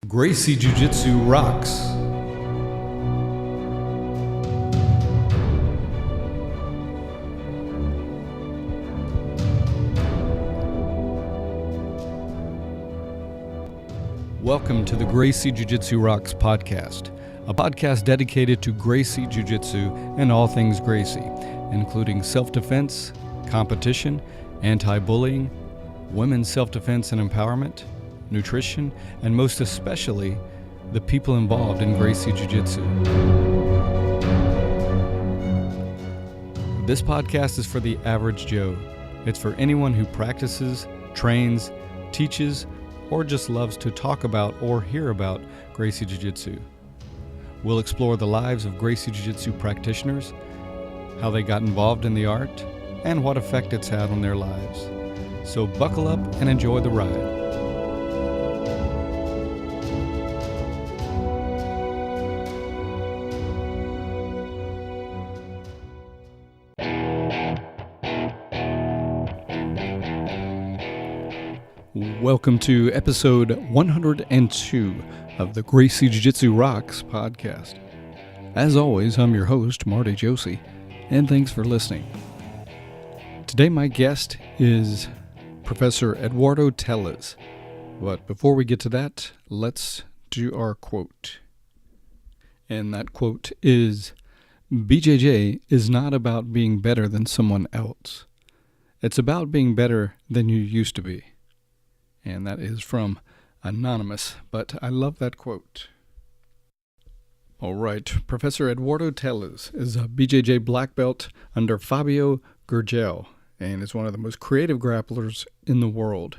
Gracie Jiu Jitsu rocks. Welcome to the Gracie Jiu Jitsu Rocks podcast, a podcast dedicated to Gracie Jiu Jitsu and all things Gracie, including self-defense, competition, anti-bullying, women's self-defense and empowerment, nutrition, and most especially, the people involved in Gracie Jiu Jitsu. This podcast is for the average Joe. It's for anyone who practices, trains, teaches, or just loves to talk about or hear about Gracie Jiu Jitsu. We'll explore the lives of Gracie Jiu Jitsu practitioners, how they got involved in the art, and what effect it's had on their lives. So buckle up and enjoy the ride. Welcome to episode 102 of the Gracie Jiu Jitsu Rocks podcast. As always, I'm your host, Marty Josie, and thanks for listening. Today my guest is Professor Eduardo Telles. But before we get to that, let's do our quote. And that quote is, BJJ is not about being better than someone else. It's about being better than you used to be. And that is from Anonymous, but I love that quote. All right, Professor Eduardo Telles is a BJJ black belt under Fabio Gurgel and is one of the most creative grapplers in the world.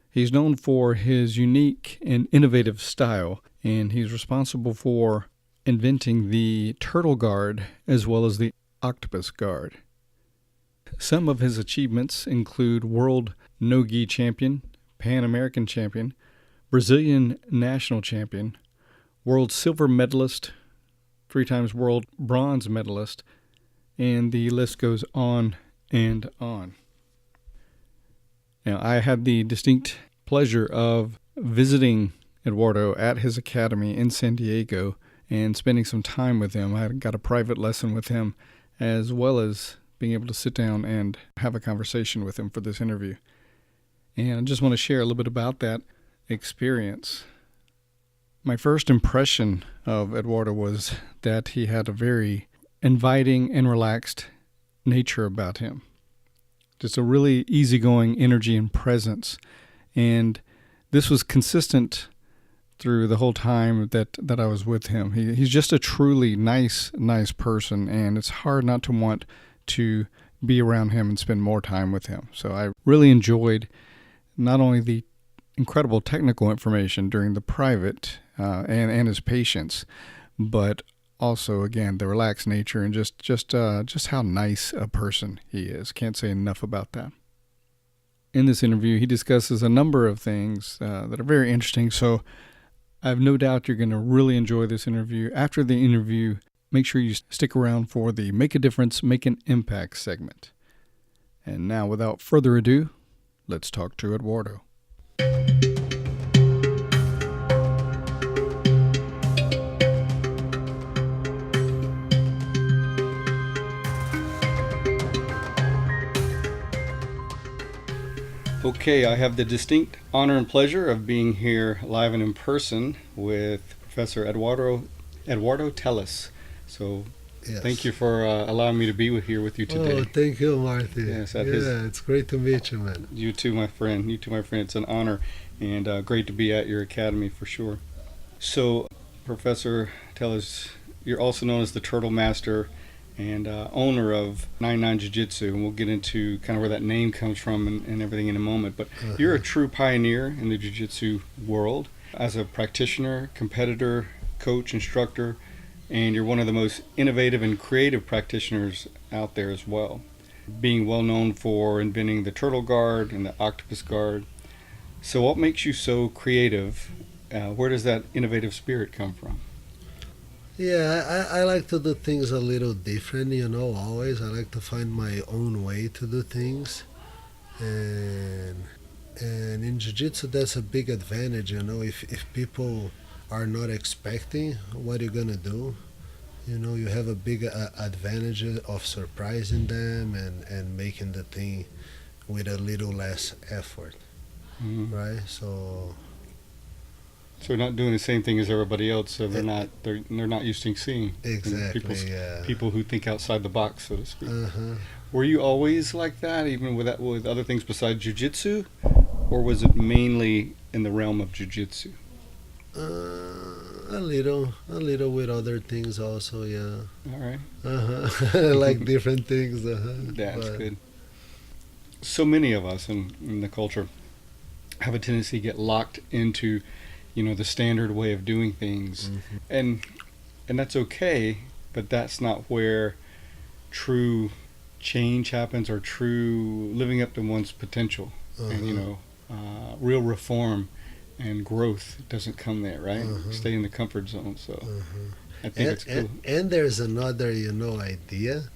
He's known for his unique and innovative style, and he's responsible for inventing the turtle guard as well as the octopus guard. Some of his achievements include World No-Gi Champion, Pan American Champion, Brazilian National Champion, World Silver Medalist, 3 times World Bronze Medalist, and the list goes on and on. Now, I had the distinct pleasure of visiting Eduardo at his academy in San Diego and spending some time with him. I got a private lesson with him as well as being able to sit down and have a conversation with him for this interview. And I just want to share a little bit about that experience. My first impression of Eduardo was that he had a very inviting and relaxed nature about him. Just a really easygoing energy and presence. And this was consistent through the whole time that I was with him. He's just a truly nice person, and it's hard not to want to be around him and spend more time with him. So I really enjoyed not only the incredible technical information during the private and his patience, but also, again, the relaxed nature and just how nice a person he is. Can't say enough about that. In this interview, he discusses a number of things that are very interesting, so I have no doubt you're going to really enjoy this interview. After the interview, make sure you stick around for the Make a Difference, Make an Impact segment. And now, without further ado, let's talk to Eduardo. Okay, I have the distinct honor and pleasure of being here live and in person with Professor Eduardo Telles. So yes. Thank you for allowing me to be here with you today. Oh, thank you, Marty. Yes, it's great to meet you, man. You too, my friend. It's an honor and great to be at your academy for sure. So, Professor Telles, you're also known as the Turtle Master and owner of 99 Jiu Jitsu, and we'll get into kind of where that name comes from and everything in a moment. But You're a true pioneer in the Jiu Jitsu world as a practitioner, competitor, coach, instructor, and you're one of the most innovative and creative practitioners out there as well, being well known for inventing the turtle guard and the octopus guard. So what makes you so creative? Where does that innovative spirit come from? Yeah, I like to do things a little different, always. I like to find my own way to do things. And And in jiu-jitsu, that's a big advantage, you know. If people are not expecting what you're gonna do, you know, you have a big advantage of surprising them and making the thing with a little less effort, Mm-hmm. right? So So they're not doing the same thing as everybody else, so they're e- not used to seeing, exactly, yeah. people who think outside the box, so to speak. Uh-huh. Were you always like that, even with other things besides jujitsu, or was it mainly in the realm of jujitsu? A little with other things also, yeah. All right, Uh-huh. Like different things, uh-huh. that's But good. So many of us in the culture have a tendency to get locked into, the standard way of doing things, mhm. and that's okay, but that's not where true change happens or true living up to one's potential, and Uh-huh. real reform and growth doesn't come there, right? Uh-huh. Stay in the comfort zone. So Uh-huh. I think And, it's and cool. and there's another, idea.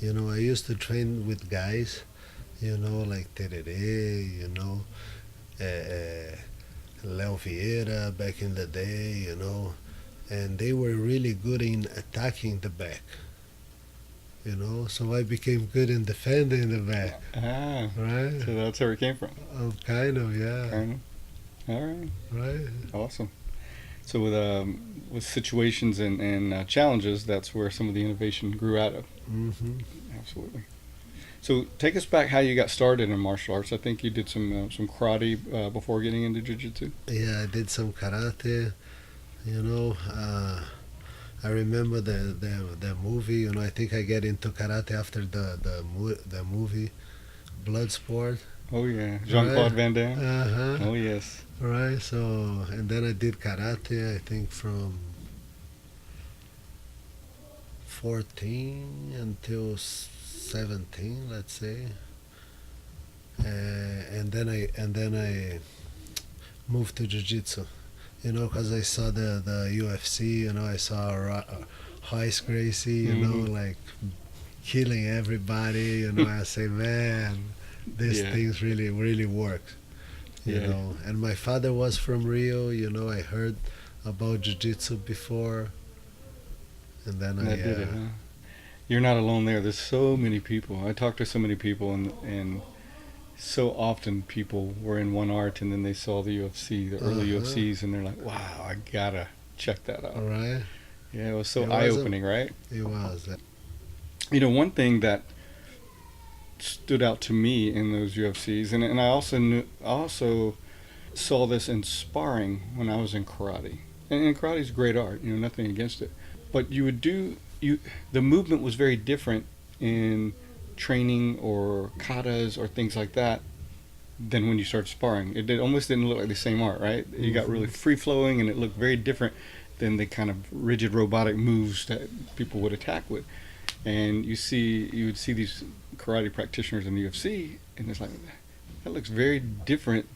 I used to train with guys, like Terere, uh, Leo Vieira back in the day, and they were really good in attacking the back, so I became good in defending the back, Ah, right? so that's where it came from. Kind of, yeah, Kind of. All right, right? awesome. So with situations and challenges, that's where some of the innovation grew out of. Hmm. Absolutely. So take us back how you got started in martial arts. I think you did some karate before getting into jiu-jitsu. Yeah, I did some karate, you know. I remember the movie, I think I get into karate after the movie Bloodsport. Oh yeah, Jean-Claude Right. Van Damme. Uh-huh. Oh yes. Right. So, and then I did karate, I think from 14 until 17, let's say. And then I moved to jiu-jitsu, because I saw the UFC, I saw Royce Gracie, Hmm. like killing everybody, I say, man, this Yeah. thing's really, really works, Yeah. And my father was from Rio, I heard about jiu-jitsu before, and then And I, that did it, huh? You're not alone there. There's so many people. I talked to so many people, and so often people were in one art, and then they saw the UFC, the early uh-huh, UFCs, and they're like, "Wow, I gotta check that out." all right, Yeah, it was so it eye was, a, opening, right? it was, One thing that stood out to me in those UFCs, and I also saw this in sparring when I was in karate. And karate is a great art, nothing against it. But the movement was very different in training or katas or things like that than when you start sparring. It almost didn't look like the same art, right? You got really hmm free flowing, and it looked very different than the kind of rigid robotic moves that people would attack with. And you would see these karate practitioners in the UFC, and it's like that looks very different.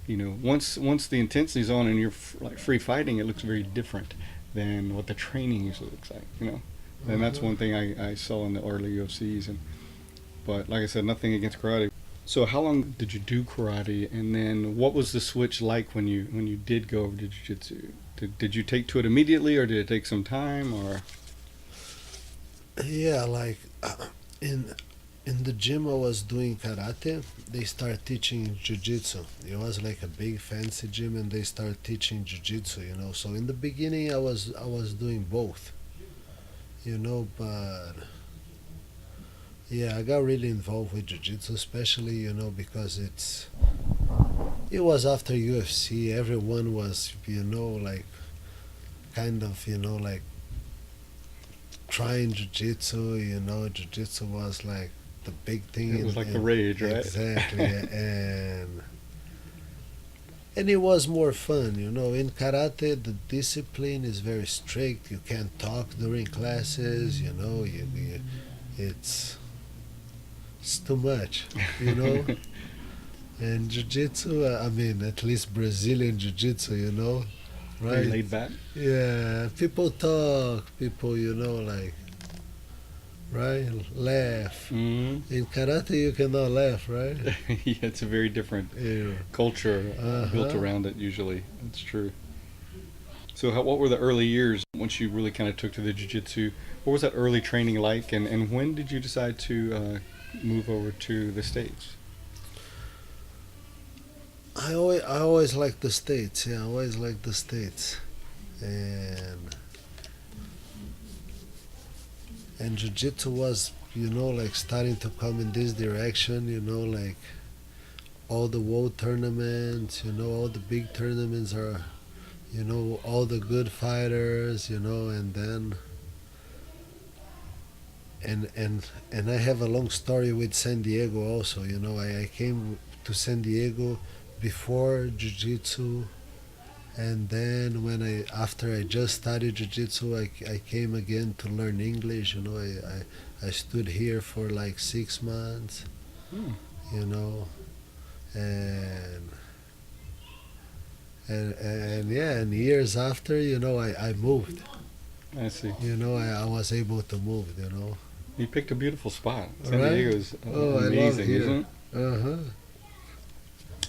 Once the intensity's on and you're like free fighting, it looks very different than what the training usually looks like. And that's uh-huh. one thing I saw in the early UFCs. But like I said, nothing against karate. So how long did you do karate, and then what was the switch like when you did go over to jiu-jitsu? Did you take to it immediately, or did it take some time, or? Yeah, like in in the gym I was doing karate, they start teaching jiu-jitsu. It was like a big fancy gym, and they start teaching jiu-jitsu. So in the beginning I was doing both. But yeah, I got really involved with jiu-jitsu, especially because it was after UFC. Everyone was like kind of like trying jiu-jitsu. Jiu-jitsu was like the big thing It was like the in rage, right? exactly, and it was more fun. In karate, the discipline is very strict. You can't talk during classes. It's it's too much. you know and jiu-jitsu, I mean, at least Brazilian jiu-jitsu, Very right? laid back. Yeah, people talk, people, like right? Laugh. Mm-hmm. In karate, you cannot laugh, right? Yeah, it's a very different Yeah. culture built Uh-huh. around it usually. That's true. So what were the early years once you really kind of took to the jiu-jitsu? What was that early training like, and when did you decide to move over to the States? I always liked the States. Yeah, I always liked the States. And jiu-jitsu was, like starting to come in this direction, like all the world tournaments, all the big tournaments are, all the good fighters, and then and I have a long story with San Diego also. I came to San Diego before jiu-jitsu, and then after I just studied jiu-jitsu, I came again to learn English. I stood here for like 6 months, Hmm. you know and and yeah, and years after, I moved. I see. I was able to move. You picked a beautiful spot. San Right? Diego is Oh, I love amazing, isn't here. it? Uh-huh.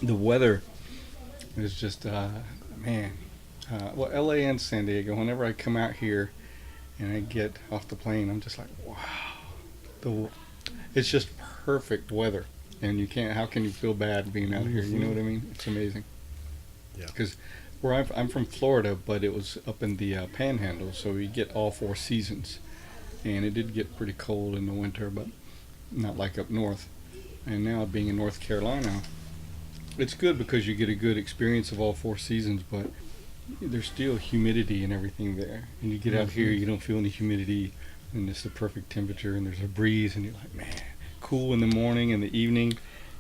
The weather is just man. Well, LA and San Diego. Whenever I come out here and I get off the plane, I'm just like, wow. The It's just perfect weather, and you can't. How can you feel bad being out here? You know what I mean? It's amazing. Yeah. Because where I'm from Florida, but it was up in the Panhandle, so you get all 4 seasons, and it did get pretty cold in the winter, but not like up north. And now being in North Carolina, it's good because you get a good experience of all 4 seasons, but there's still humidity and everything there. And you get out here, you don't feel any humidity, and it's the perfect temperature, and there's a breeze, and you're like, man, cool in the morning and the evening,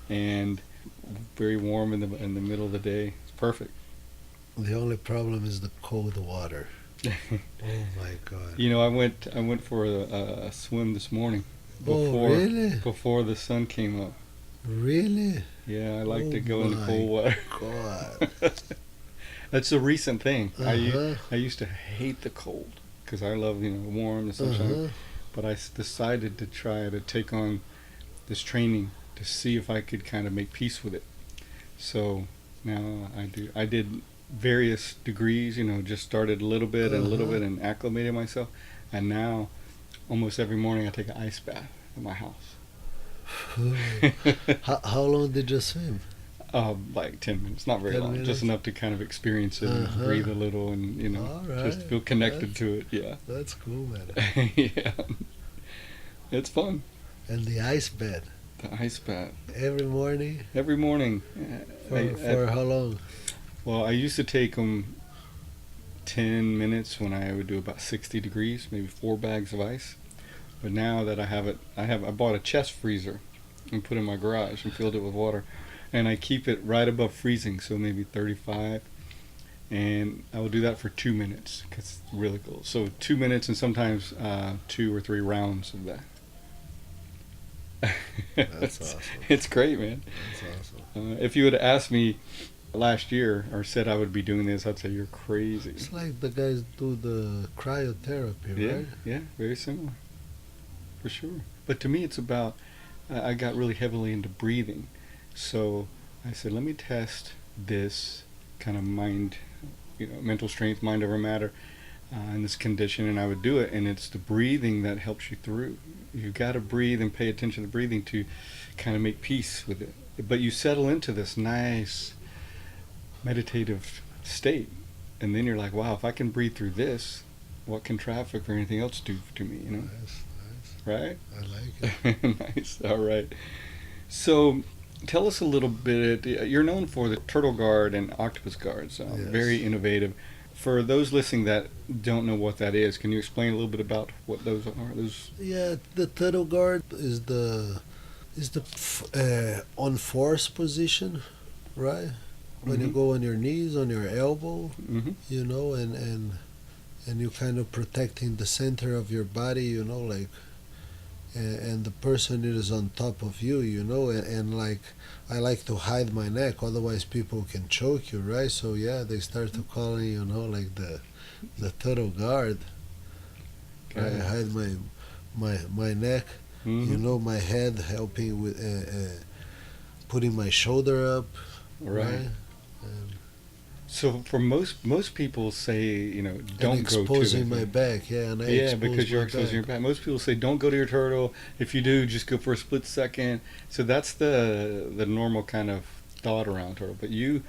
and very warm in the middle of the day. It's perfect. The only problem is the cold water. Oh my God. I went for a swim this morning Oh, really? before the sun came up. Really? Yeah, I like to Oh go in the my cold water. God. That's a recent thing. Uh-huh. I used to hate the cold because I love warm and sunshine. Uh-huh. But I decided to try to take on this training to see if I could kind of make peace with it. So now I do. I did various degrees. Just started a little bit and a little bit and acclimated myself. And now almost every morning I take an ice bath at my house. How long did you swim? Like 10 minutes, not very 10 long, minutes? just enough to kind of experience it and breathe a little and, All right. just feel connected to it. Yeah. That's cool, man. Yeah. It's fun. And the ice bed The ice bath. every morning Every morning. for how long? Well, I used to take them 10 minutes when I would do about 60 degrees, maybe 4 bags of ice. But now that I have it, I bought a chest freezer and put it in my garage and filled it with water. And I keep it right above freezing, so maybe 35. And I will do that for 2 minutes because it's really cool. So 2 minutes and sometimes 2 or 3 rounds of that. That's awesome. It's great, man. That's awesome. If you would have asked me last year or said I would be doing this, I'd say you're crazy. It's like the guys do the cryotherapy, Yeah, right? yeah, very similar, for sure. But to me, it's about I got really heavily into breathing, so I said, let me test this kind of mind, mental strength, mind over matter, in this condition, and I would do it. And it's the breathing that helps you through. You got to breathe and pay attention to the breathing to kind of make peace with it. But you settle into this nice meditative state, and then you're like, wow, if I can breathe through this, what can traffic or anything else do to me? Nice. Right? I like it. Nice. All right. So tell us a little bit. You're known for the turtle guard and octopus guards. Yes. Very innovative. For those listening that don't know what that is, can you explain a little bit about what those are? Yeah, the turtle guard is the on force position, right? When you go on your knees, on your elbow, Mm-hmm. and you kind of protecting the center of your body, like, and the person is on top of you, and like, I like to hide my neck, otherwise people can choke you, right? So yeah, they start to call me, like the turtle guard. I hide my neck, you Mm-hmm. know, my head, helping with putting my shoulder up, Right. right, and, So for most people say, and don't go to the exposing my thing. back. Yeah, and I Yeah, expose because you're my exposing back. your back. Most people say don't go to your turtle. If you do, just go for a split second. So that's the normal kind of thought around turtle. But you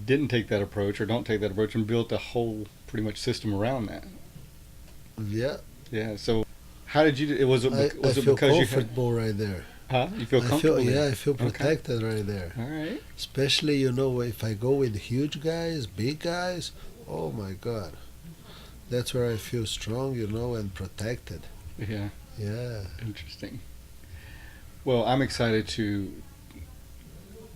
didn't take that approach or don't take that approach and built a whole pretty much system around that. Yeah, Yeah. So how did you do it? Was it I was it feel because you had comfortable right there. you feel comfortable there? I feel Okay. protected right there. All right. Especially, you know, if I go with huge guys, big guys, oh my God. That's where I feel strong, you know, and protected. Yeah. Yeah. Interesting. Well, I'm excited to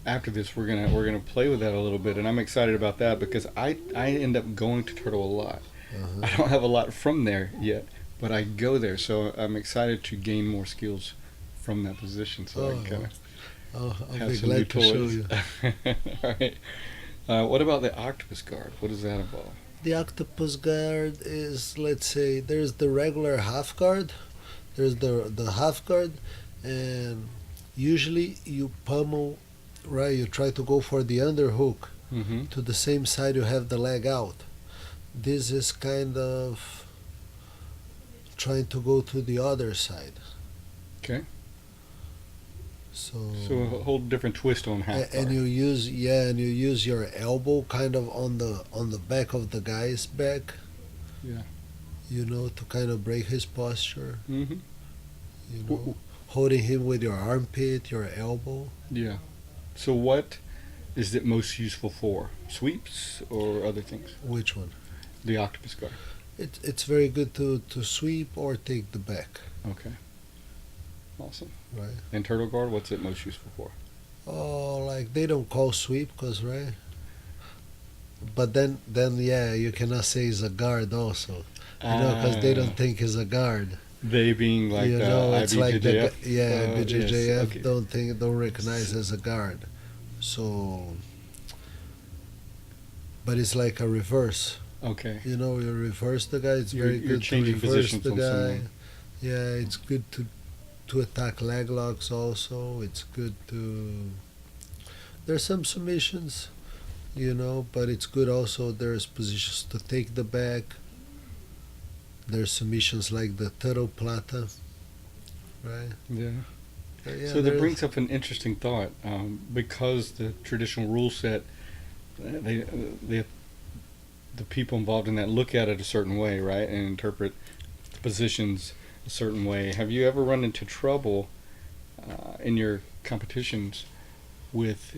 after this we're gonna play with that a little bit, and I'm excited about that because I end up going to Turtle a lot. Uh-huh. I don't have a lot from there yet, but I go there, so I'm excited to gain more skills from that position, so I can kind Oh, of I'll have be some new glad to show toys. you. All right. What about the octopus guard? What does that involve? The octopus guard is, let's say, there's the regular half guard, there's the half guard, and usually you pummel, right? You try to go for the underhook Mm-hmm. to the same side you have the leg out. This is kind of trying to go to the other side. Okay. So So a whole different twist on half and guard. you use, yeah, and you use your elbow kind of on the back of the guy's back, Yeah. you know, to kind of break his posture, Mm-hmm. you know, holding him with your armpit, your elbow. Yeah. So what is it most useful for? Sweeps or other things? Which one? The octopus guard. It's very good to sweep or take the back, Okay. Awesome. right? And turtle guard, what's it most useful for? Oh, like they don't call sweep, cause right. But then yeah, you cannot say it's a guard also, you know, cause they Ah, don't think it's a guard. they being like You the know, it's like the IBJJf. yeah, Yes. BJJF Okay. don't recognize as a guard. So, but it's like a reverse. Okay. You know, you reverse the guy. It's You're very you're good to changing reverse positions the on guy. someone. Yeah, it's good to attack leg locks also. It's good to. There's some submissions, you know, but it's good also. There's positions to take the back. There's submissions like the turtle plata, right? Yeah. Yeah, So that there's. brings up an interesting thought. Because the traditional rule set, they the people involved in that look at it a certain way, right, and interpret the positions a certain way. Have you ever run into trouble in your competitions with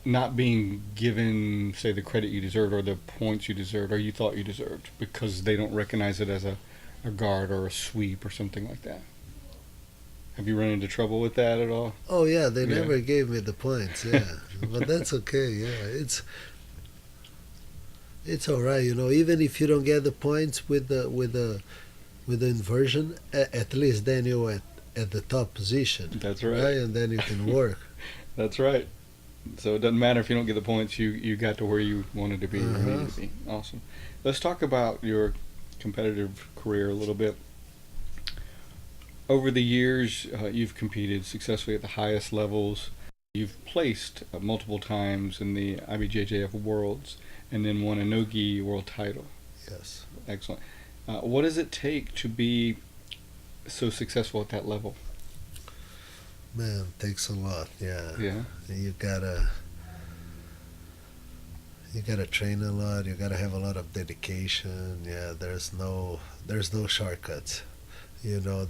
not being given, say, the credit you deserved or the points you deserved or you thought you deserved because they don't recognize it as a guard or a sweep or something like that? Have you run into trouble with that at all? Oh yeah, they Yeah. never gave me the points. Yeah, but that's okay. Yeah, it's all right. You know, even if you don't get the points with the inversion, at least then you're at the top position, That's right? right. And then you can work. That's right. So it doesn't matter if you don't get the points. You got to where you wanted to be or Uh-huh. needed to be. Awesome. Let's talk about your competitive career a little bit. Over the years, you've competed successfully at the highest levels. You've placed multiple times in the IBJJF Worlds and then won a no-gi world title. Yes, Excellent. What does it take to be so successful at that level? man, takes a lot. Yeah, Yeah. you gotta train a lot. You gotta have a lot of dedication. Yeah, there's no shortcuts. You know,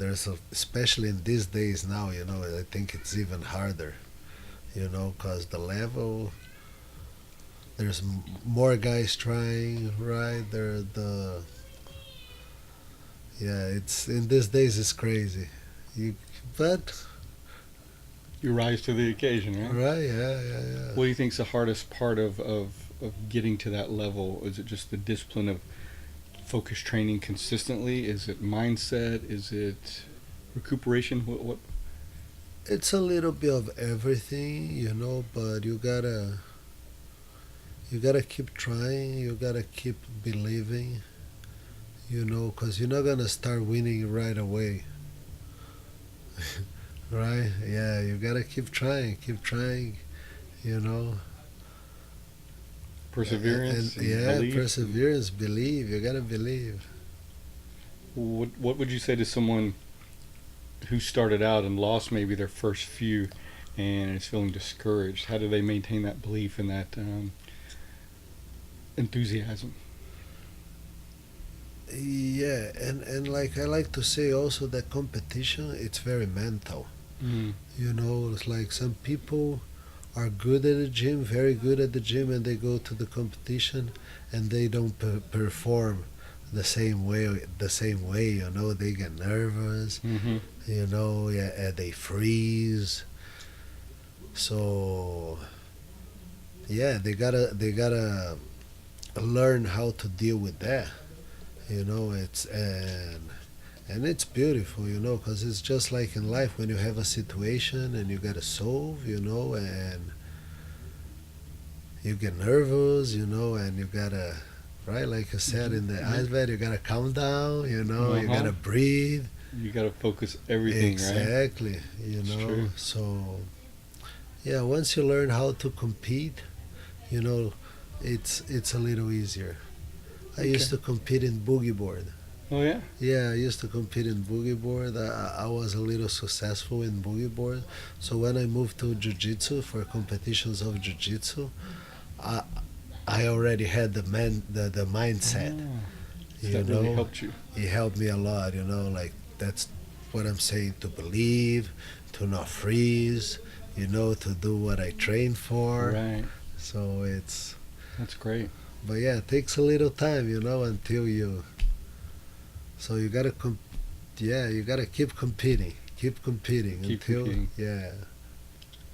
especially in these days now. You know, I think it's even harder. You know, cause the level, there's more guys trying, right? Yeah, it's in these days it's crazy. You but You rise to the occasion, right? right, yeah, yeah, yeah. What do you think is the hardest part of getting to that level? Is it just the discipline of focus training consistently? Is it mindset? Is it recuperation? What? It's a little bit of everything, you know, but you gotta keep trying, you gotta keep believing, you know, because you're not gonna start winning right away, right? Yeah, you gotta keep trying, you know. And Perseverance and yeah, belief. perseverance, believe. You gotta believe. What would you say to someone who started out and lost maybe their first few and is feeling discouraged? How do they maintain that belief and that enthusiasm? Yeah, and like I like to say also that competition, it's very mental. Mm. You know, it's like some people are good at the gym, very good at the gym, and they go to the competition and they don't perform the same way, you know, they get nervous, Mm-hmm. you know, yeah, they freeze. So yeah, they gotta learn how to deal with that, you know. And it's beautiful, you know, because it's just like in life when you have a situation and you gotta solve, you know, and you get nervous, you know, and you gotta, right, like I said in the ice bed, you gotta calm down, you know, you Uh-huh. gotta breathe. You got to focus everything, right? Exactly, you It's know. true. So yeah, once you learn how to compete, you know, it's a little easier. I Okay. used to compete in boogie board. Oh yeah. Yeah, I used to compete in boogie board. I was a little successful in boogie board. So when I moved to jiu-jitsu for competitions of jiu-jitsu, I I already had the mindset. Oh, so You that really know, helped you. it helped me a lot. You know, like that's what I'm saying, to believe, to not freeze. You know, to do what I trained for. Right. So it's, That's great. but yeah, it takes a little time. You know, until you. So you gotta yeah, you gotta keep competing Keep until, competing. yeah,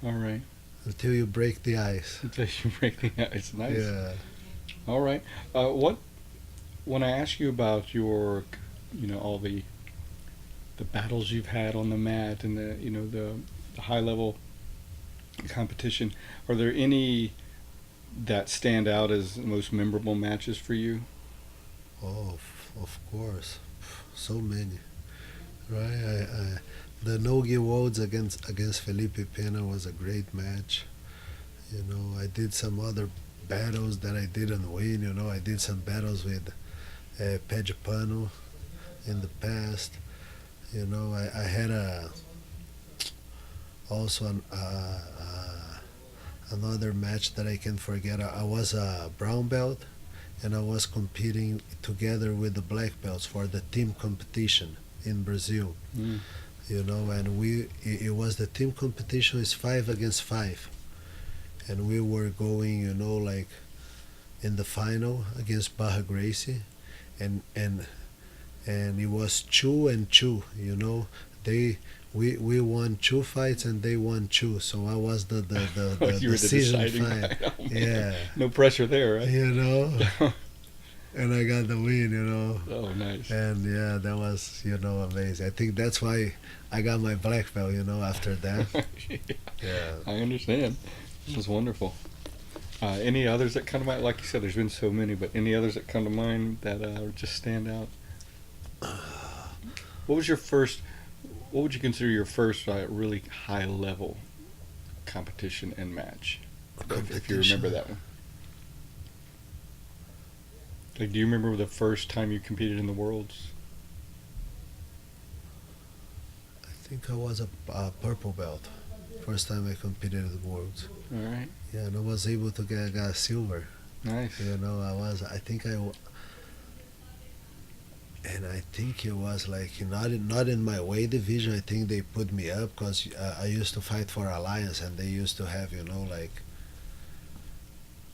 All right. until you break the ice. Until you break the ice. Nice. Yeah. All right. What when I ask you about your, all the battles you've had on the mat and the high level competition, are there any that stand out as the most memorable matches for you? Oh, of course, so many. Right. The no-gi Worlds against Felipe Pena was a great match. You know, I did some other battles that I didn't win. You know, I did some battles with Pejapano in the past. You know, I had also another match that I can forget. I was a brown belt and I was competing together with the black belts for the team competition in Brazil. Mm. You know, and it was the team competition is 5 against 5, and we were going, you know, like in the final against Barra Gracie, and it was 2-2. You know, we won 2 fights and they won 2, so I was the You were the decision deciding fight. fight. Oh, man. Yeah, No pressure there, right? you know, and I got the win. You know, Oh, nice. and yeah, that was, you know, amazing. I think that's why I got my black belt. You know, after that. Yeah. I understand. This was wonderful. Any others that come to mind? Like you said, there's been so many, but any others that come to mind that just stand out? What was your first? What would you consider your first really high level competition and match? If you remember Competition. that one. Like, do you remember the first time you competed in the worlds? I think I was a purple belt. First time I competed at the Worlds. All right. Yeah, and I was able to get silver. Nice. You know, and I think it was like not in my weight division. I think they put me up because I used to fight for Alliance, and they used to have, you know, like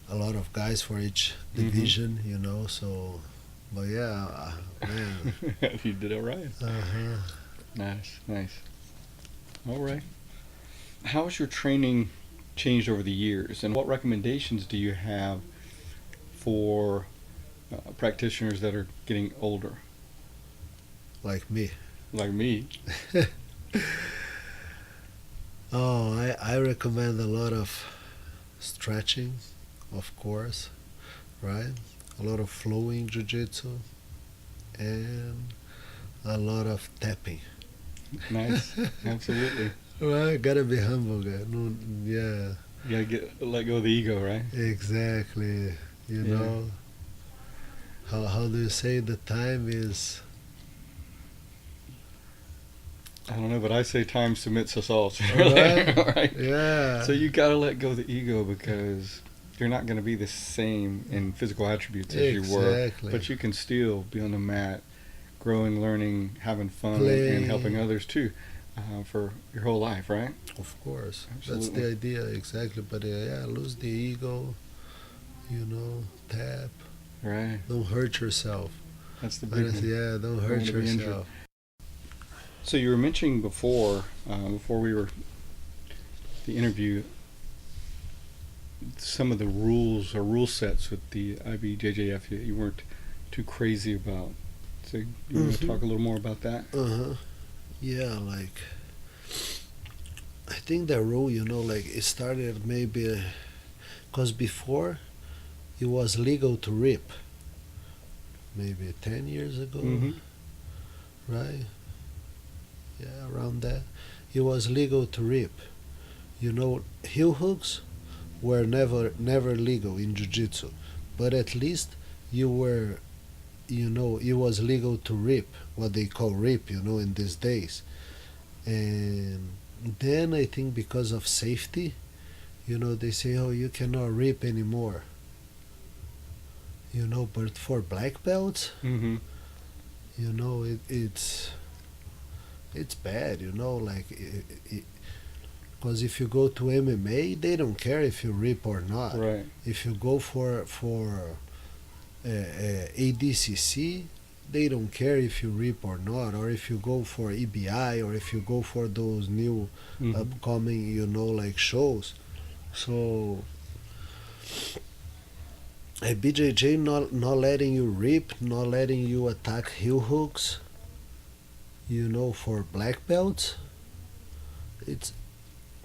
a lot of guys for each division. You know, so, but yeah, man. You did it right. Uh-huh. Nice, nice. All right. How has your training changed over the years, and what recommendations do you have for practitioners that are getting older, Like me. like me? Oh, I recommend a lot of stretching, of course, right? A lot of flowing jiu-jitsu, and a lot of tapping. Nice. Absolutely. Right, gotta be humble, guy. No, yeah, You gotta let go of the ego, right? exactly. You Yeah. know, how do you say the time is? I don't know, but I say time submits us all. So, Right? right? Yeah. So you gotta let go of the ego because you're not gonna be the same in physical attributes as you were, Exactly. but you can still be on the mat, growing, learning, having fun, and Play. helping others too, for your whole life, right? Of course, that's Absolutely. the idea exactly. But yeah, lose the ego. You know, tap. Right. Don't hurt yourself. That's the big Honestly, one. yeah, don't Don't hurt wanna be injured. yourself. So you were mentioning before we were the interview, some of the rules or rule sets with the IBJJF you weren't too crazy about. So you want to talk a little more about that? Yeah, like I think that rule, like it started maybe because before it was legal to rip, maybe 10 years ago, Mm-hmm. right? Yeah, around that. It was legal to rip. Heel hooks were never legal in jiu-jitsu, but at least you were, it was legal to rip, what they call rip, in these days. And then I think because of safety, they say, oh, you cannot rip anymore. But for black belts, Mm-hmm. it's bad, like because if you go to MMA, they don't care if you rip or not. Right. If you go for ADCC, they don't care if you rip or not, or if you go for EBI, or if you go for those new Mm-hmm. upcoming, like shows. So a BJJ not letting you rip, not letting you attack heel hooks, for black belts, it's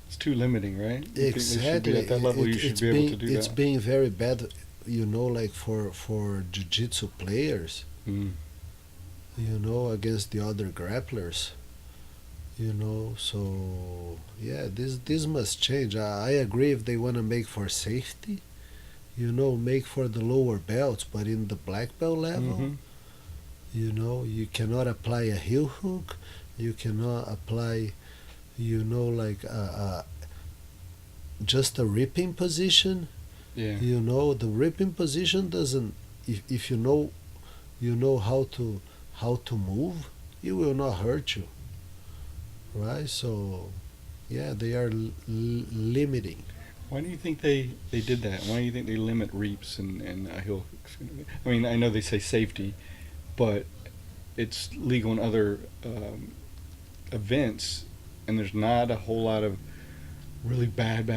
It's too limiting, right? You think they should exactly be at that level, you should be able to do it's that. being very bad, like for jiu-jitsu players, Mm. against the other grapplers. So yeah, this must change. I agree if they want to make for safety, make for the lower belts, but in the black belt level, Mm-hmm. you cannot apply a heel hook, you cannot apply, like just a ripping position. Yeah. The ripping position doesn't. If you know how to move, it will not hurt you, right? So yeah, they are limiting. Why do you think they did that? Why do you think they limit reaps and heel hooks? I mean, I know they say safety, but it's legal in other events, and there's not a whole lot of really bad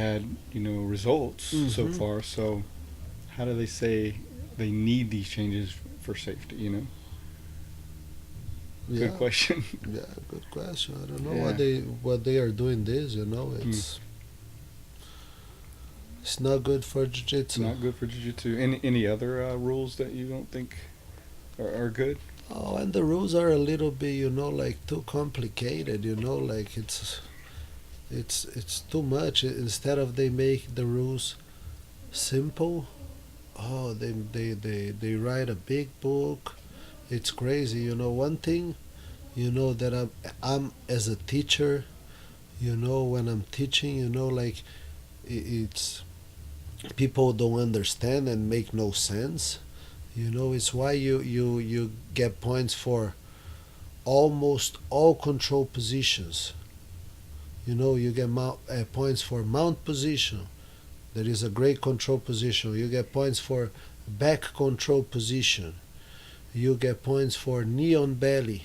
results so Mhm. far. So how do they say they need these changes for safety? Yeah, Good question. yeah, good question. I don't know Yeah. what they are doing this. It's not good for jiu-jitsu. Not good for jiu-jitsu. Any other rules that you don't think are good? Oh, and the rules are a little bit, like too complicated. Like it's too much. Instead of they make the rules simple, oh, they write a big book. It's crazy. One thing, that I'm as a teacher. When I'm teaching, like it's people don't understand and make no sense. It's why you get points for almost all control positions. You get points for mount position. That is a great control position. You get points for back control position. You get points for knee on belly,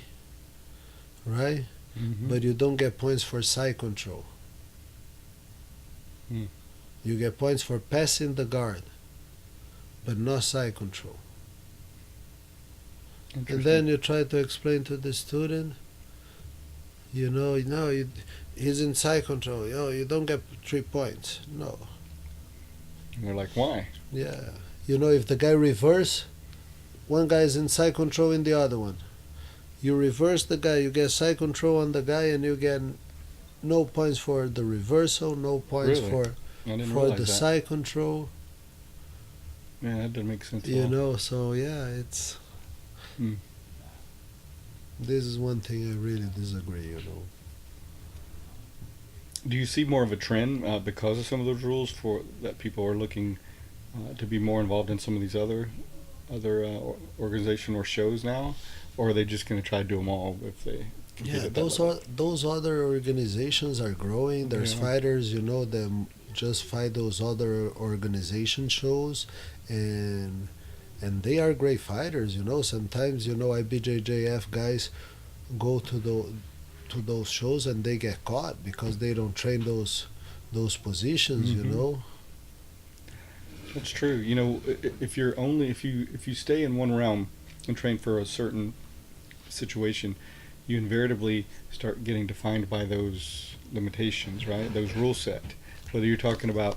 right? Mm-hmm. But you don't get points for side control. Mm. You get points for passing the guard, but not side control. And then you try to explain to the student, he's in side control. You don't get 3 points. No. And they're like, why? Yeah. If the guy reverse one guy's in side control in the other one. You reverse the guy, you get side control on the guy, and you get no points for the reversal, no points Really? for the that. side control. Yeah, that doesn't make sense. You know, so yeah, it's. Hmm. This is one thing I really disagree. You know. Do you see more of a trend because of some of those rules for that people are looking to be more involved in some of these other organization or shows now, or are they just going to try to do them all if they? Yeah, those other organizations are growing. There's fighters, you know, that just fight those other organization shows, and they are great fighters. You know, sometimes you know IBJJF guys go to those shows and they get caught because they don't train those positions. You know. That's true. You know, if you stay in one realm and train for a certain situation, you invariably start getting defined by those limitations, right? Those rule set. Whether you're talking about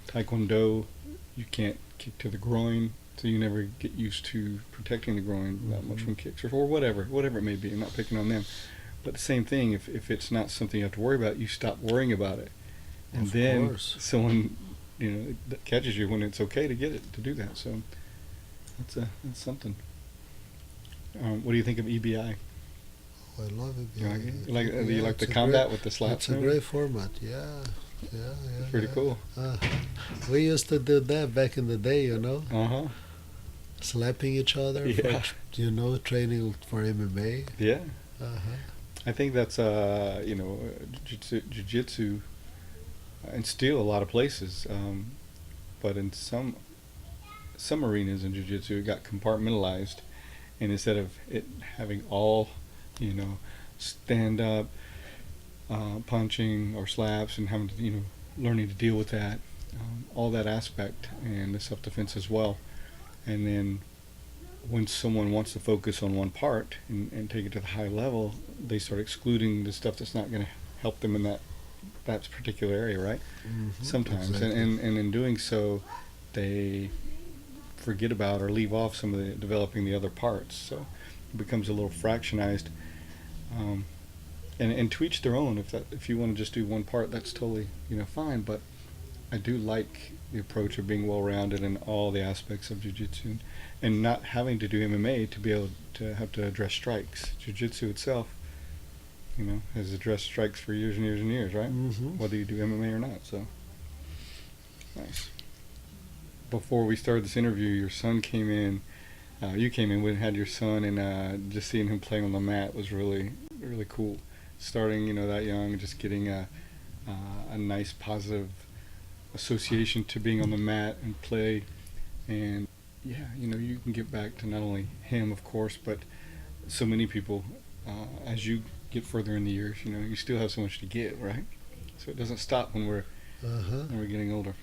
Taekwondo, you can't kick to the groin, so you never get used to protecting the groin that much from kicks, or whatever it may be. I'm not picking on them. But the same thing, if it's not something you have to worry about, you stop worrying about it. And of then course. someone, you know, that catches you when it's okay to get it, to do that. So that's something. What do you think of EBI? I love it. You like it? Do you like the combat with the slaps? It's a great format. Yeah. It's pretty cool. We used to do that back in the day, you know. Slapping each other. Yeah. For, you know, training for MMA. Yeah. I think that's you know, jiu-jitsu and still a lot of places, but in some arenas in jiu-jitsu it got compartmentalized, and instead of it having all, you know, stand up punching or slaps and having to, you know, learning to deal with that, all that aspect, and the self-defense as well, and then when someone wants to focus on one part and take it to the high level, they start excluding the stuff that's not going to help them in that particular area, right? Sometimes. Exactly. And in doing so, they forget about or leave off some of the developing the other parts. So it becomes a little fractionized. And to each their own. If you want to just do one part, that's totally, you know, fine. But I do like the approach of being well-rounded in all the aspects of jiu-jitsu, and not having to do MMA to be able to have to address strikes. Jiu-jitsu itself, you know, has addressed strikes for years and years and years, right? Whether you do MMA or not. So nice. Before we started this interview, your son came in. You came in. We had your son, and just seeing him playing on the mat was really, really cool. Starting, you know, that young, just getting a nice positive association to being on the mat and play, and yeah, you know, you can get back to not only him, of course, but so many people as you get further in the years. You know, you still have so much to give, right? So it doesn't stop when we're getting older.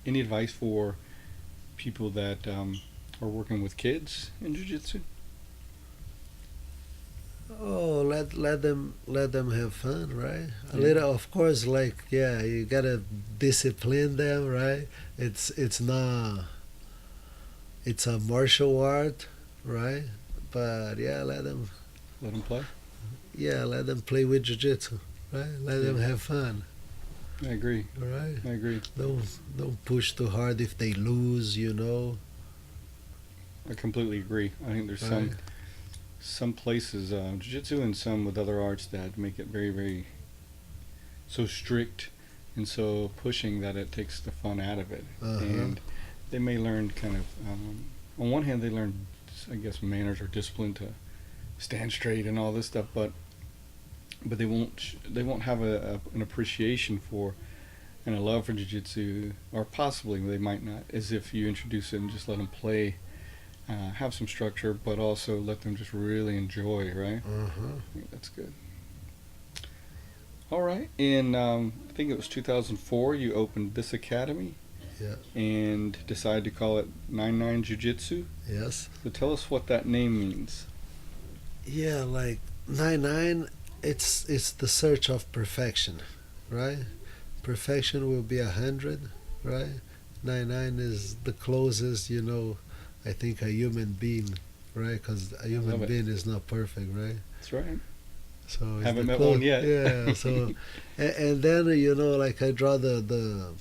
Any advice for people that are working with kids in jiu-jitsu? Oh, let them have fun, right? A little, of course. Like, yeah, you gotta discipline them, right? It's not. It's a martial art, right? But yeah, let them play. Yeah, let them play with jiu-jitsu, right? Let them have fun. I agree. Right? I agree. Don't push too hard if they lose, you know. I completely agree. I think there's some places, jiu-jitsu and some with other arts, that make it very, very so strict and so pushing that it takes the fun out of it. And they may learn kind of, on one hand, they learn, I guess, manners or discipline to stand straight and all this stuff, but they won't have an appreciation for and a love for jiu-jitsu, or possibly they might not, as if you introduce it and just let them play. Have some structure, but also let them just really enjoy, right? I think that's good. All right. In I think it was 2004, you opened this academy. Yeah. And decided to call it 99 Jiu-Jitsu. Yes. So tell us what that name means. Yeah, like 99, it's the search of perfection, right? Perfection will be 100, right? 99 is the closest, you know, I think a human being, right? Because a human being is not perfect, right? That's right. So haven't met one yet. Yeah. So, and then like I draw the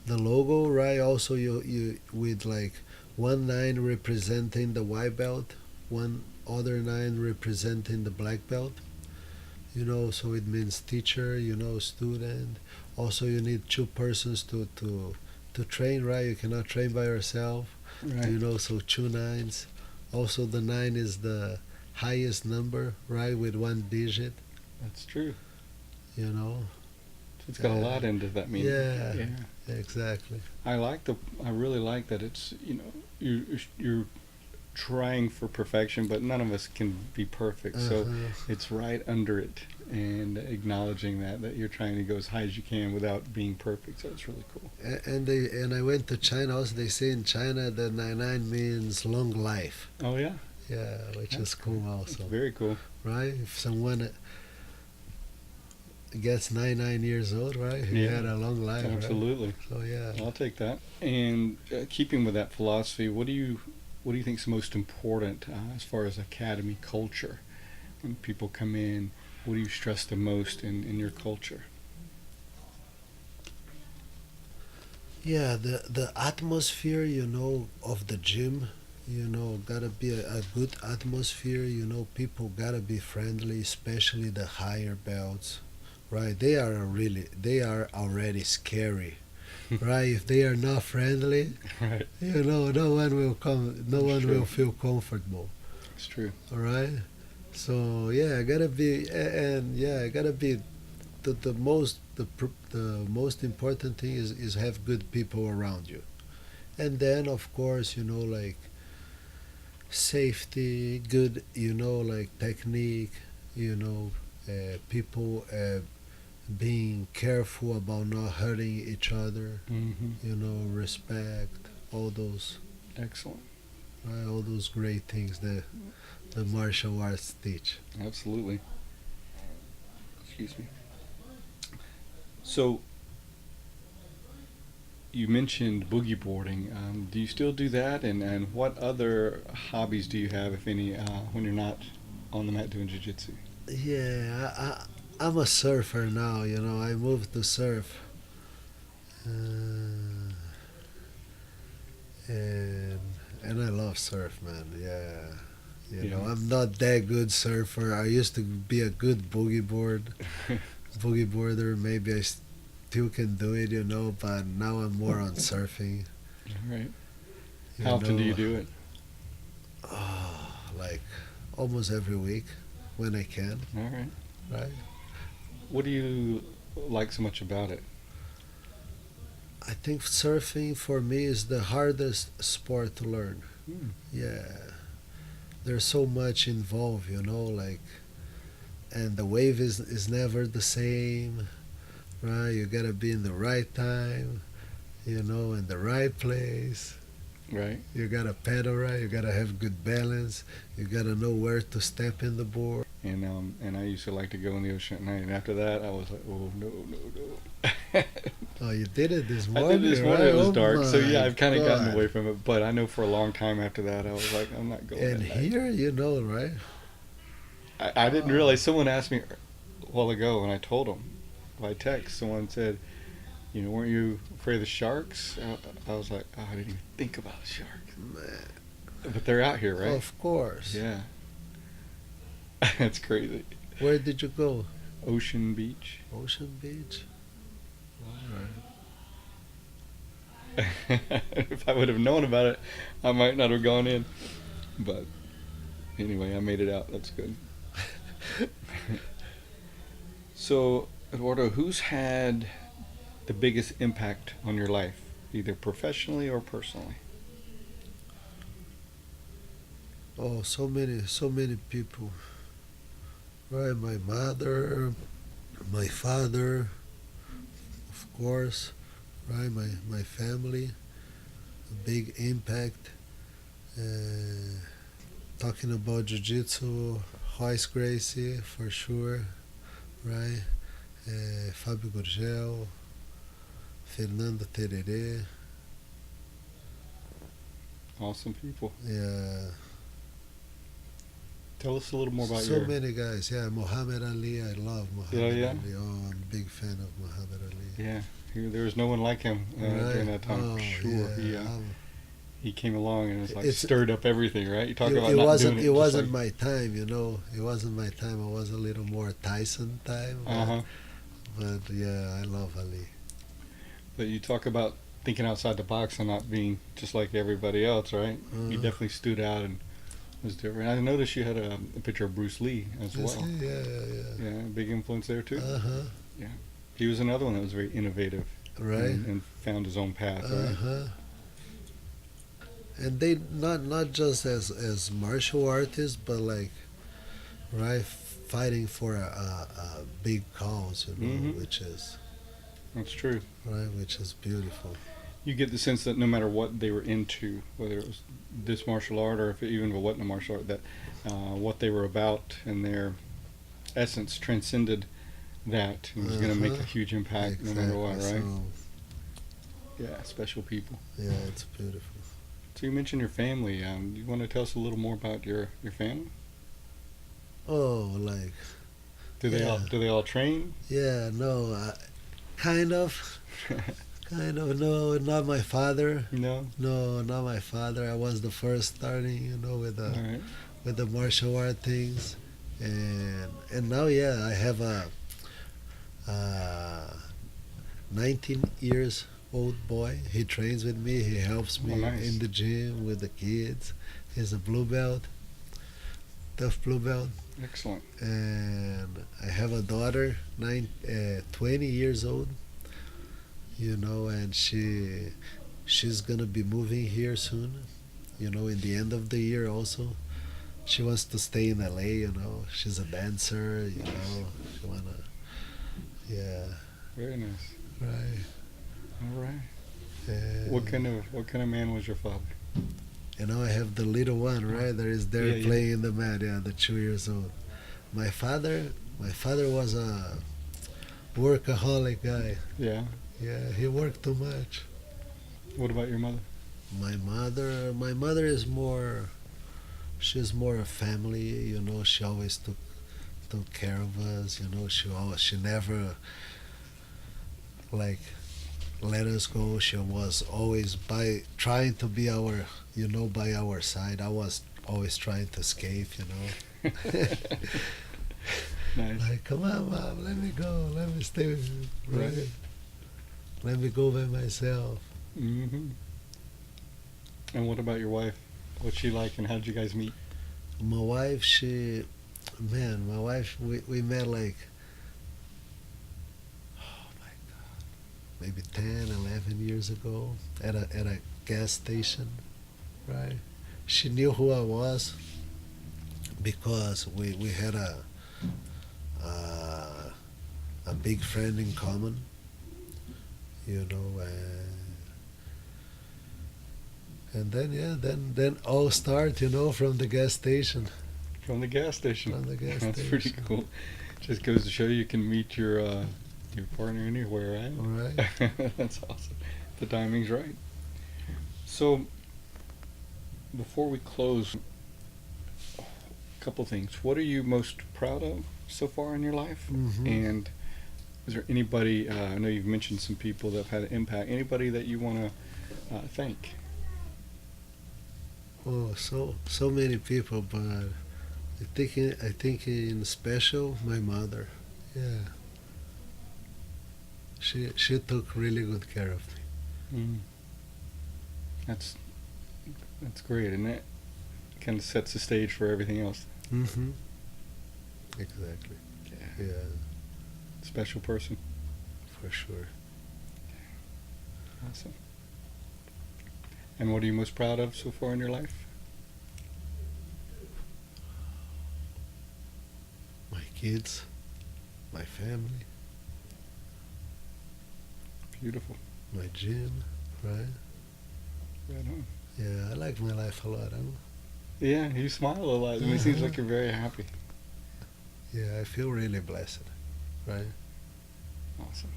logo, right? Also, you with like 1 9 representing the white belt, one other 9 representing the black belt. So it means teacher, student. Also, you need 2 persons to train, right? You cannot train by yourself. Right. So 2 9s. Also, the 9 is the highest number, right? With 1 digit. That's true. You know. It's got a lot into that meaning. Yeah. Exactly. I really like that it's, you're trying for perfection, but none of us can be perfect. So it's right under it, and acknowledging that you're trying to go as high as you can without being perfect. So it's really cool. And I went to China also. They say in China that 99 means long life. Oh yeah. Yeah, which is cool also. That's very cool. Right? If someone gets 99 years old, right? He had a long life. Absolutely. Right? So yeah. I'll take that. And keeping with that philosophy, what do you think is most important as far as academy culture? When people come in, what do you stress the most in your culture? Yeah, the atmosphere, of the gym, gotta be a good atmosphere. People gotta be friendly, especially the higher belts, right? They are already scary, right? If they are not friendly, Right. no one will come, no That's one true. will feel comfortable. It's true. All right. So yeah, I gotta be, and yeah, I gotta be the most important thing is have good people around you, and then of course like safety, good like technique, people being careful about not hurting each other, respect, all those Excellent. all those great things that the martial arts teach. Absolutely. Excuse me. So you mentioned boogie boarding. Do you still do that? And what other hobbies do you have, if any, when you're not on the mat doing jiu-jitsu? Yeah, I'm a surfer now. I moved to surf, uh, and I love surf, man. Yeah, I'm not that good surfer. I used to be a good boogie boarder. Maybe I still can do it, but now I'm more on surfing. All right. How often do you do it? Like almost every week when I can. All right. Right. What do you like so much about it? I think surfing for me is the hardest sport to learn. Yeah. There's so much involved, like, and the wave is never the same, right? You gotta be in the right time, in the right place. Right. You gotta pedal right. You gotta have good balance. You gotta know where to step in the board. And I used to like to go in the ocean at night, and after that I was like, oh no. Oh, you did it this morning. I did this morning. Right? It was dark, so yeah, I've kind of God. gotten away from it. But I know for a long time after that, I was like, I'm not going. And here, right? I didn't realize. Someone asked me a while ago, and I told them by text. Someone said, weren't you afraid of the sharks? I was like, oh, I didn't even think about the sharks. Man. But they're out here, right? Of course. Yeah. That's crazy. Where did you go? Ocean Beach. Ocean Beach. If I would have known about it, I might not have gone in. But anyway, I made it out. That's good. So, Eduardo, who's had the biggest impact on your life, either professionally or personally? Oh, so many people. Right, my mother, my father, of course, right, my family, a big impact. Talking about Jiu-Jitsu, Royce Gracie, for sure, right, Fábio Gurgel, Fernando Tererê, Awesome people. Yeah. Tell us a little more about So your. many guys. Yeah, Muhammad Ali. I love Oh Muhammad yeah, Ali. Oh, I'm a big fan of Muhammad Ali. yeah. There was no one like him during Right? that time for Oh, sure. yeah. He came along and was like It's stirred up everything, right? You talk it, about it not wasn't doing it it just wasn't like. my time, you know. It wasn't my time. I was a little more Tyson time, Uh huh. but yeah, I love Ali. But you talk about thinking outside the box and not being just like everybody else, right? You Uh, definitely stood out and was different. I noticed you had a picture of Bruce Lee as you well. see, yeah. Yeah, big influence there too. Uh huh. Yeah, he was another one that was very innovative Right. and found his own path, Uh right? huh. And they not just as martial artists, but like right fighting for a big cause, you know, Mm-hmm. which is That's true. right, which is beautiful. You get the sense that no matter what they were into, whether it was this martial art or if it even wasn't a martial art, that what they were about and their essence transcended that and was going to make a Uh-huh. huge impact no matter what, Exactly. right? So Yeah, special people. yeah, it's beautiful. So you mentioned your family. You want to tell us a little more about your family? Oh, like yeah, Do they all train? yeah. No, kind of, kind of. No, not my father. No. No, not my father. I was the first starting, you know, All right. with the martial art things, and now yeah, I have a uh, 19 years old boy. He trains with me. He helps Oh, me nice. in the gym with the kids. He's a blue belt, tough blue belt. Excellent. And I have a daughter, 20 years old, you know, and she's gonna be moving here soon, you know, in the end of the year also. She wants to stay in LA, you know. She's a dancer, you Nice. know. She wanna, yeah, Very nice. right. All right. And, What kind of man was your father? you know, I have the little one, right? That is there Yeah. playing in the mat, yeah, the 2 years old. My father, my father was a workaholic guy. Yeah. Yeah, he worked too much. What about your mother? My mother is more, she's more a family, you know. She always took care of us, you know. She never like let us go. She was always by trying to be our, you know, by our side. I was always trying to escape, you know. Nice. Like, come on, mom, let me go, let me stay with you, right? Right. Let me go by myself. Mm-hmm. And what about your wife? What's she like, and how did you guys meet? My wife, my wife, we met like, oh my God, maybe 10, 11 years ago at a gas station, right? She knew who I was because we had a big friend in common, you know, and then yeah, then all start, you know, from the gas station. From the gas station. From the gas That's pretty station. cool. Just goes to show you can meet your partner anywhere, right? All right. That's awesome. The timing's right. So before we close, a couple things. What are you most proud of so far in your life? Hmm. And is there anybody? I know you've mentioned some people that have had an impact. Anybody that you want to thank? Oh, so many people, but I think in special my mother. Yeah, she took really good care of me. Mm. That's that's great, and that kind of sets the stage for everything else. Hmm. Exactly. Yeah. Yeah, Special person. for sure. Awesome. And what are you most proud of so far in your life? My kids, my family, Beautiful. my gym, right? Right on. Yeah, I like my life a lot. Yeah, you smile a lot. It seems like you're very happy. Yeah, I feel really blessed, right? Awesome.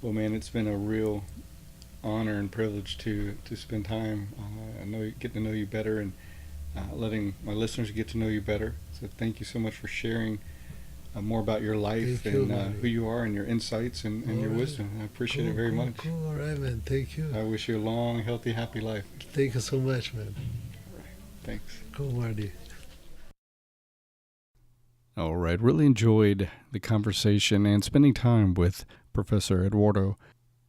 Well, man, it's been a real honor and privilege to spend time. Get to know you better, and letting my listeners get to know you better. So thank you so much for sharing more about your life Thank you, and man. who you are and your insights and your All right. wisdom. I appreciate Cool, it very cool, much. cool. All right, man. Thank you. I wish you a long, healthy, happy life. Thank you so much, man. Thanks. Cool, Marty. All right. Really enjoyed the conversation and spending time with Professor Eduardo.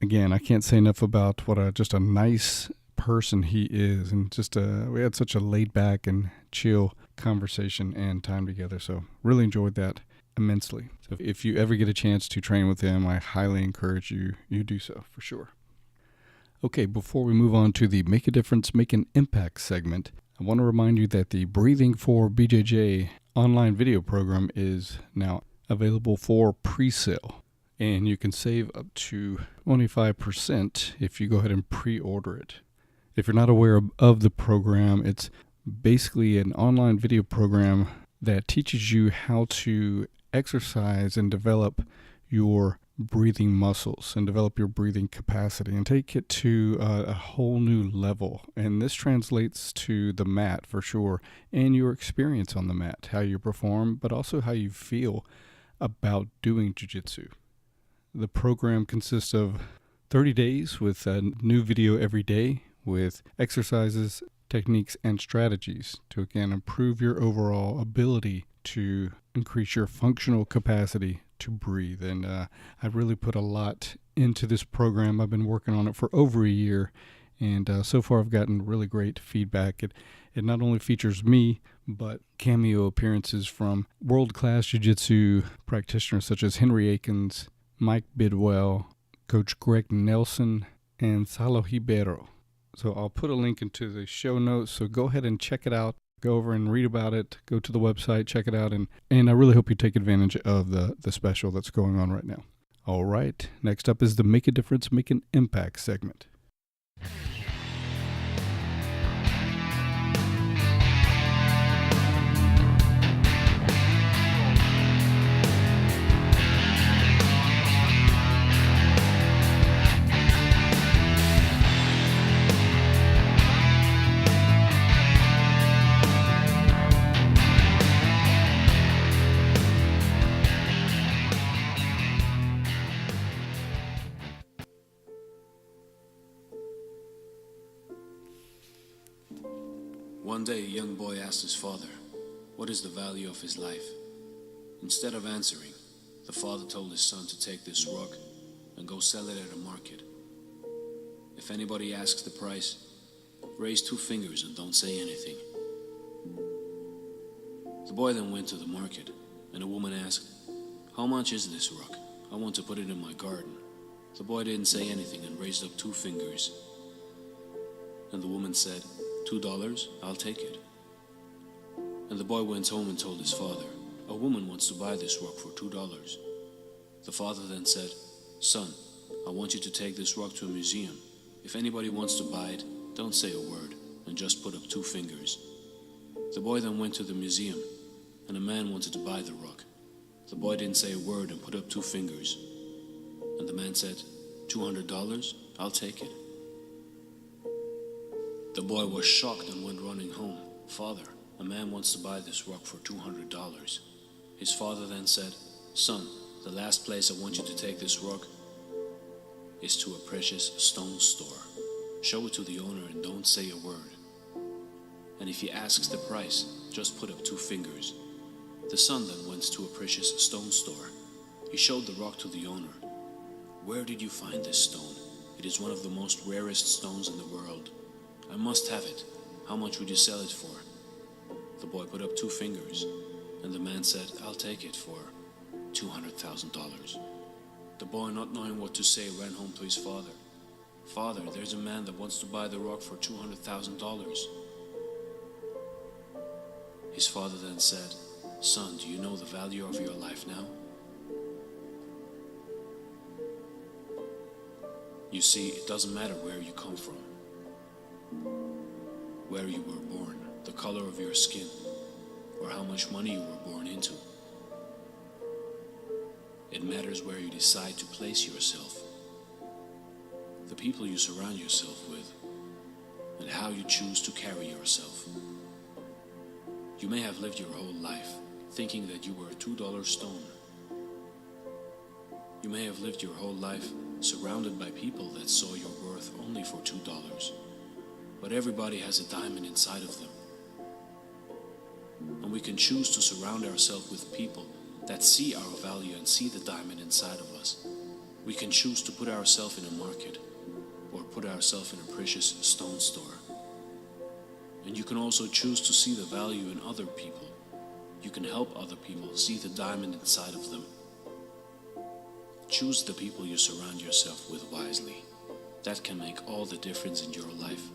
Again, I can't say enough about what just a nice person he is, and we had such a laid back and chill conversation and time together. So really enjoyed that immensely. So if you ever get a chance to train with him, I highly encourage you do so for sure. Okay, before we move on to the Make a Difference, Make an Impact segment, I want to remind you that the Breathing for BJJ online video program is now available for pre-sale, and you can save up to 25% if you go ahead and pre-order it. If you're not aware of the program, it's basically an online video program that teaches you how to exercise and develop your breathing muscles and develop your breathing capacity and take it to a whole new level. And this translates to the mat for sure, and your experience on the mat, how you perform, but also how you feel about doing jiu-jitsu. The program consists of 30 days with a new video every day with exercises, techniques, and strategies to, again, improve your overall ability to increase your functional capacity to breathe. And I really put a lot into this program. I've been working on it for over a year, and so far I've gotten really great feedback. It not only features me, but cameo appearances from world-class jiu-jitsu practitioners such as Henry Akins, Mike Bidwell, Coach Greg Nelson, and Salo Ribeiro. So I'll put a link into the show notes, so go ahead and check it out. Go over and read about it. Go to the website, check it out, and I really hope you take advantage of the special that's going on right now. All right, next up is the Make a Difference, Make an Impact segment. One day, a young boy asked his father, "What is the value of his life?" Instead of answering, the father told his son to take this rock and go sell it at a market. If anybody asks the price, raise 2 fingers and don't say anything. The boy then went to the market, and a woman asked, "How much is this rock? I want to put it in my garden." The boy didn't say anything and raised up 2 fingers. And the woman said, $2, I'll take it. And the boy went home and told his father, "A woman wants to buy this rock for $2. The father then said, "Son, I want you to take this rock to a museum. If anybody wants to buy it, don't say a word and just put up 2 fingers. The boy then went to the museum, and a man wanted to buy the rock. The boy didn't say a word and put up 2 fingers. And the man said, $200, I'll take it. The boy was shocked and went running home. "Father, a man wants to buy this rock for $200. His father then said, "Son, the last place I want you to take this rock is to a precious stone store. Show it to the owner and don't say a word. And if he asks the price, just put up 2 fingers. The son then went to a precious stone store. He showed the rock to the owner. "Where did you find this stone? It is one of the most rarest stones in the world. I must have it. How much would you sell it for?" The boy put up 2 fingers, and the man said, "I'll take it for $200,000. The boy, not knowing what to say, ran home to his father. "Father, there's a man that wants to buy the rock for $200,000. His father then said, "Son, do you know the value of your life now? You see, it doesn't matter where you come from, where you were born, the color of your skin, or how much money you were born into. It matters where you decide to place yourself. the people you surround yourself with, and how you choose to carry yourself. You may have lived your whole life thinking that you were a $2 stone. You may have lived your whole life surrounded by people that saw your worth only for $2. But everybody has a diamond inside of them. And we can choose to surround ourselves with people that see our value and see the diamond inside of us. We can choose to put ourselves in a market or put ourselves in a precious stone store. And you can also choose to see the value in other people. You can help other people see the diamond inside of them. Choose the people you surround yourself with wisely. That can make all the difference in your life.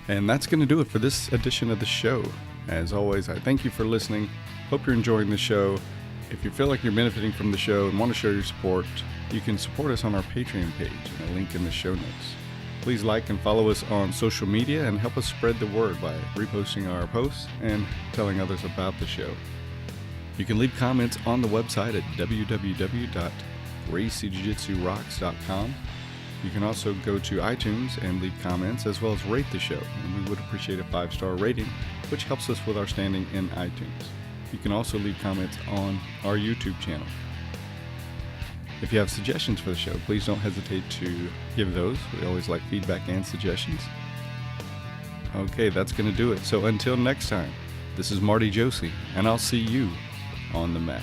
And that's going to do it for this edition of the show. As always, I thank you for listening. Hope you're enjoying the show. If you feel like you're benefiting from the show and want to show your support, you can support us on our Patreon page, and a link in the show notes. Please like and follow us on social media and help us spread the word by reposting our posts and telling others about the show. You can leave comments on the website at www.gracejujitsurocks.com. You can also go to iTunes and leave comments as well as rate the show, and we would appreciate a 5-star rating, which helps us with our standing in iTunes. You can also leave comments on our YouTube channel. If you have suggestions for the show, please don't hesitate to give those. We always like feedback and suggestions. Okay, that's going to do it. So until next time, this is Marty Josie, and I'll see you on the mat.